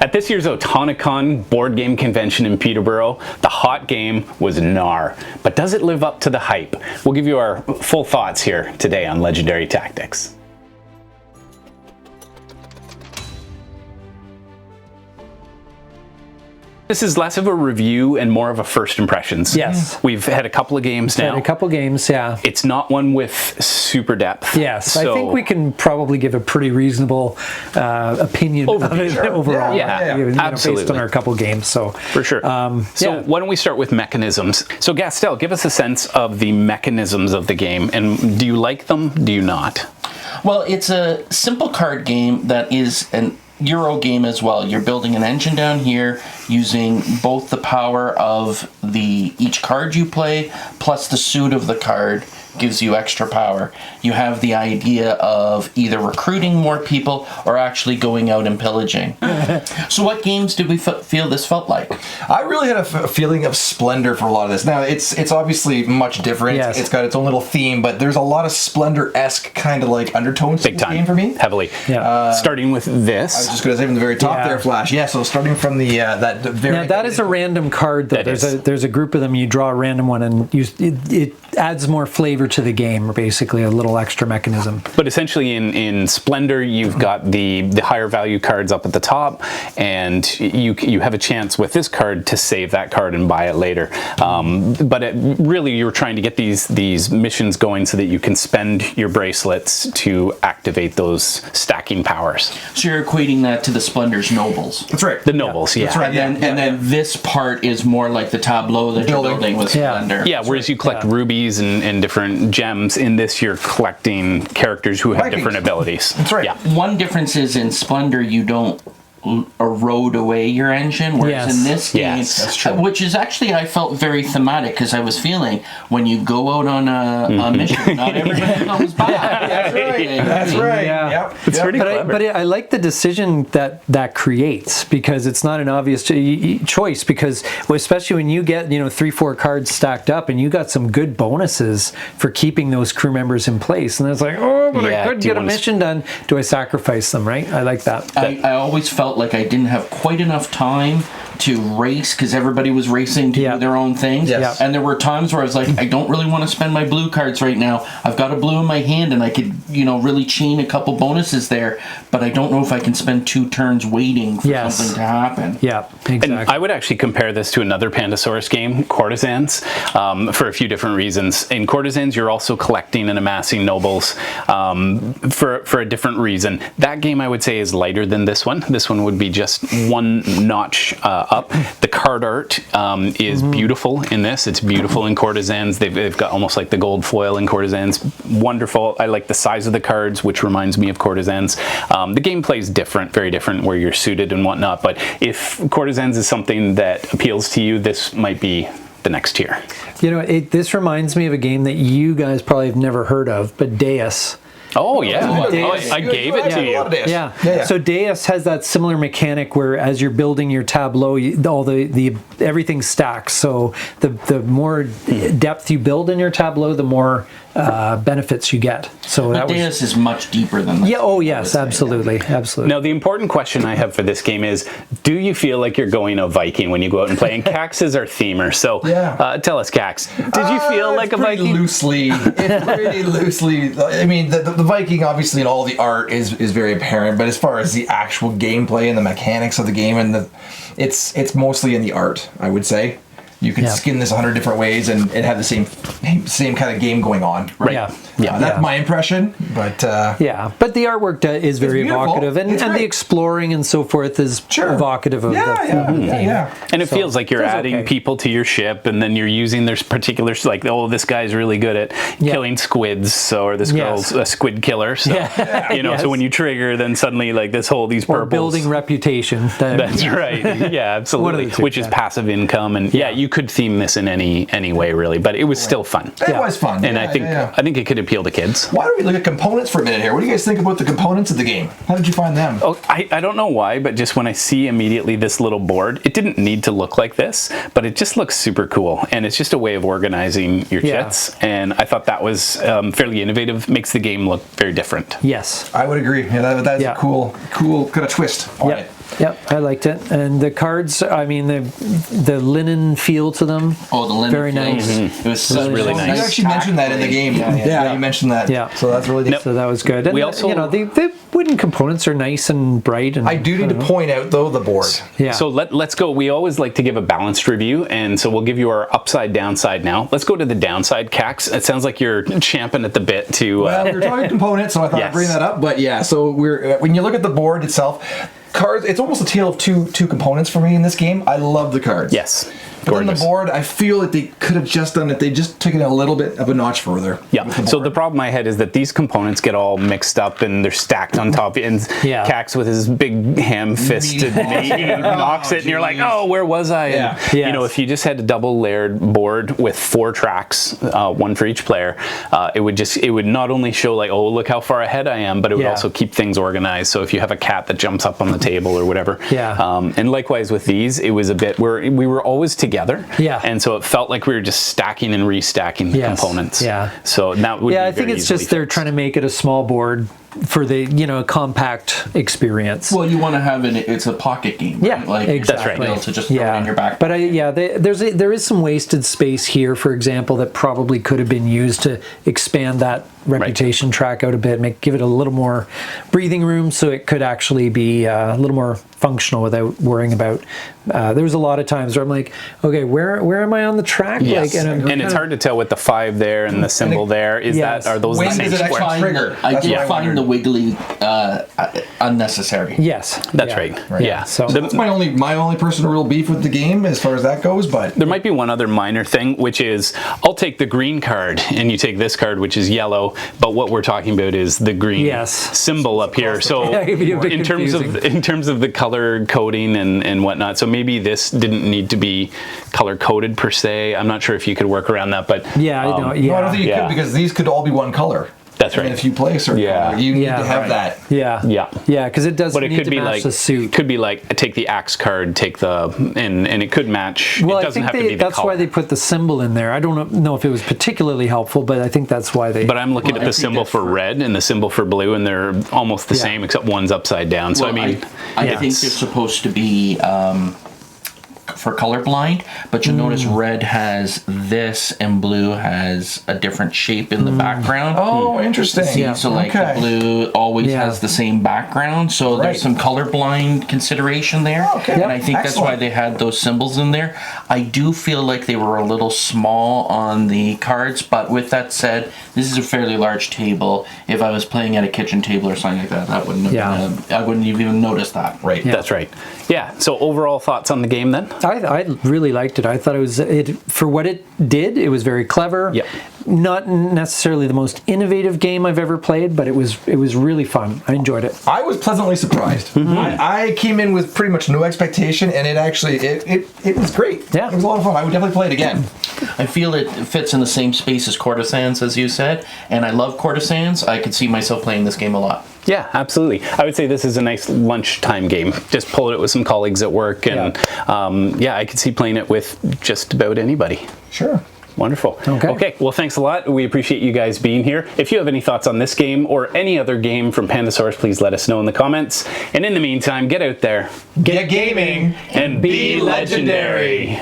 At this year's Otonicon board game convention in Peterborough, the hot game was Knarr. But does it live up to the hype? We'll give you our full thoughts here today on Legendary Tactics. This is less of a review and more of a first impressions. Yes. We've had a couple of games now. Had a couple games, yeah. It's not one with super depth. Yes, so I think we can probably give a pretty reasonable opinion of it overall. Yeah, absolutely. Based on our couple games, so. For sure. Why don't we start with mechanisms? So Gastel, give us a sense of the mechanisms of the game, and do you like them, do you not? Well, it's a simple card game that is an Euro game as well. You're building an engine down here using both the power of each card you play plus the suit of the card gives you extra power. You have the idea of either recruiting more people or actually going out and pillaging. So what games did we feel this felt like? I really had a feeling of splendor for a lot of this. Now, it's obviously much different. Yes. It's got its own little theme, but there's a lot of splendor-esque kind of like undertones to this game for me. Heavily. Yeah. Starting with this. I was just going to say from the very top there, Flash. Yeah, so starting from the that very... Now, that is a random card, though. There's a group of them, you draw a random one, and it adds more flavor to the game, or basically a little extra mechanism. But essentially in Splendor, you've got the higher value cards up at the top, and you have a chance with this card to save that card and buy it later. But really, you're trying to get these missions going so that you can spend your bracelets to activate those stacking powers. So you're equating that to the Splendor's nobles. That's right. The nobles, yeah. That's right. And then this part is more like the tableau that you're building with Splendor. Yeah, whereas you collect rubies and different gems. In this, you're collecting characters who have Vikings. different abilities. That's right. Yeah. One difference is in Splendor, you don't erode away your engine, whereas in this game, that's true. which is actually, I felt very thematic, because I was feeling when you go out on a mission, not everybody comes back. That's right. That's right. Yeah. Yep. It's pretty But clever. I like the decision that creates, because it's not an obvious choice, because especially when you get 3-4 cards stacked up and you got some good bonuses for keeping those crew members in place, and it's like, oh, but I could get a mission done. Do I sacrifice them, right? I like that. I always felt like I didn't have quite enough time to race, because everybody was racing to do their own things. Yes. And there were times where I was like, I don't really want to spend my blue cards right now. I've got a blue in my hand and I could, really chain a couple bonuses there, but I don't know if I can spend 2 turns waiting for something to happen. Yeah, exactly. And I would actually compare this to another Pandasaurus game, Courtesans, for a few different reasons. In Courtesans, you're also collecting and amassing nobles for a different reason. That game, I would say, is lighter than this one. This one would be just one notch up. The card art is beautiful in this. It's beautiful in Courtesans. They've got almost like the gold foil in Courtesans. Wonderful. I like the size of the cards, which reminds me of Courtesans. The gameplay is different, very different, where you're suited and whatnot. But if Courtesans is something that appeals to you, this might be the next tier. This reminds me of a game that you guys probably have never heard of, but Deus. Oh yeah, Deus. I gave it to you. Yeah. So Deus has that similar mechanic where, as you're building your tableau, all the everything stacks. So the more depth you build in your tableau, the more benefits you get. So But Deus is much deeper than that. Yeah. Oh yes, absolutely. Now the important question I have for this game is: do you feel like you're going a Viking when you go out and play? And Cax is our themer, so tell us, Cax, did you feel like a Viking? Loosely. It's pretty loosely. I mean, the Viking, obviously, in all the art is very apparent, but as far as the actual gameplay and the mechanics of the game, and it's mostly in the art, I would say. You can skin this 100 different ways and have the same kind of game going on. Right? Yeah. That's my impression. But but the artwork is very evocative, and the exploring and so forth is evocative of the theme. And it feels like you're adding people to your ship, and then you're using their particular, like, oh, this guy's really good at killing squids, or this girl's a squid killer. So so when you trigger, then suddenly like these purples. Or building reputation. That's right. Yeah, absolutely. Which is passive income, and you could theme this in any way really, but it was still fun. It was fun, and I think it could appeal to kids. Why don't we look at components for a minute here? What do you guys think about the components of the game? How did you find them? Oh, I don't know why, but just when I see immediately this little board, it didn't need to look like this, but it just looks super cool, and it's just a way of organizing your chits, and I thought that was fairly innovative. Makes the game look very different. Yes, I would agree. Yeah, that's a cool kind of twist on it. Yep, I liked it. And the cards, I mean, the linen feel to them. Oh, the linen very feels- nice. It was so really You nice. actually mentioned that in the game. Yeah, you mentioned that. Yeah. So that's really So that was good. And We also- you know, the wooden components are nice and bright. And I do need to point out though the board. Yeah. So let's go. We always like to give a balanced review, and so we'll give you our upside downside now. Let's go to the downside, Cax. It sounds like you're champing at the bit to. Well, we were talking components, so I thought Yes. I'd bring that up. But yeah, so we're when you look at the board itself, cards. It's almost a tale of two components for me in this game. I love the cards. Yes. But then the Gorgeous. board, I feel that they could have just done it. They just took it a little bit of a notch further. Yeah. with the So board. the problem I had is that these components get all mixed up and they're stacked on top. And Yeah. Cax with his big ham fist he knocks it, and you're like, oh, where was I? And, Yeah. you know, if you just had a double layered board with 4 tracks, one for each player, it would not only show like, oh, look how far ahead I am, but it would Yeah. also keep things organized. So if you have a cat that jumps up on the table or whatever. Yeah. And likewise with these, it was a bit where we were always together. Yeah. And so it felt like we were just stacking and restacking the Yes. components. Yeah. So that would yeah, be I think very it's easily just they're fixed. trying to make it a small board for the, you know, compact experience. Well, you want to have it's a pocket game. Yeah, right? Like exactly. You're not able to just throw it in your back. But there is some wasted space here, for example, that probably could have been used to expand that reputation track out a bit, give it a little more breathing room, so it could actually be a little more functional without worrying about. There was a lot of times where I'm like, okay, where am I on the track? Yes. Like, and it's hard to tell with the 5 there and the symbol there. Is Yes. that are those When the same does it actually square? trigger? I That's did what I find wondered. the wiggly unnecessary. Yes, That's yeah. right. Yeah. So That's my only personal real beef with the game as far as that goes. But There might be one other minor thing, which is I'll take the green card and you take this card, which is yellow. But what we're talking about is the green Yes. symbol up here. So Yeah, it'd be a bit in terms of the color coding and whatnot, so maybe this didn't need to be color coded per se. I'm not sure if you could work around that, but yeah, I know. no, I Yeah, don't think you Yeah. could because these could all be one color. That's And right. if you play a certain Yeah. color, you need Yeah. to have Right. that. yeah, Yeah. yeah, because it does But it need could to be match like the suit. could be like take the axe card, take the and it could match. Well, it I doesn't think have to be the that's color. why they put the symbol in there. I don't know if it was particularly helpful, but I think that's why they. But I'm looking Well, at I the think symbol that's for for- red and the symbol for blue, and they're almost the Yeah. same except one's upside down. So Well, I mean, I Yeah. think they're supposed to be for colorblind, but you notice red has this and blue has a different shape in the background. Oh, interesting. Yeah. So like Okay. the blue always Yeah. has the same background, so Right. there's some colorblind consideration there. Okay. And Yep. I think that's why Excellent. they had those symbols in there. I do feel like they were a little small on the cards, but with that said, this is a fairly large table. If I was playing at a kitchen table or something like that, I wouldn't have I wouldn't have even noticed that. Right. that's right. Yeah. So overall thoughts on the game then? I really liked it. I thought it for what it did. It was very clever. Yep. Not necessarily the most innovative game I've ever played, but it was really fun. I enjoyed it. I was pleasantly surprised. I came in with pretty much no expectation, and it actually it was great. Yeah. It was a lot of fun. I would definitely play it again. I feel it fits in the same space as Courtesans, as you said, and I love Courtesans. I could see myself playing this game a lot. Yeah, absolutely. I would say this is a nice lunchtime game. Just pull it with some colleagues at work, and I could see playing it with just about anybody. Sure. Wonderful. Okay. Well, thanks a lot. We appreciate you guys being here. If you have any thoughts on this game or any other game from Pandasaurus, please let us know in the comments. And in the meantime, get out there Get gaming and be legendary.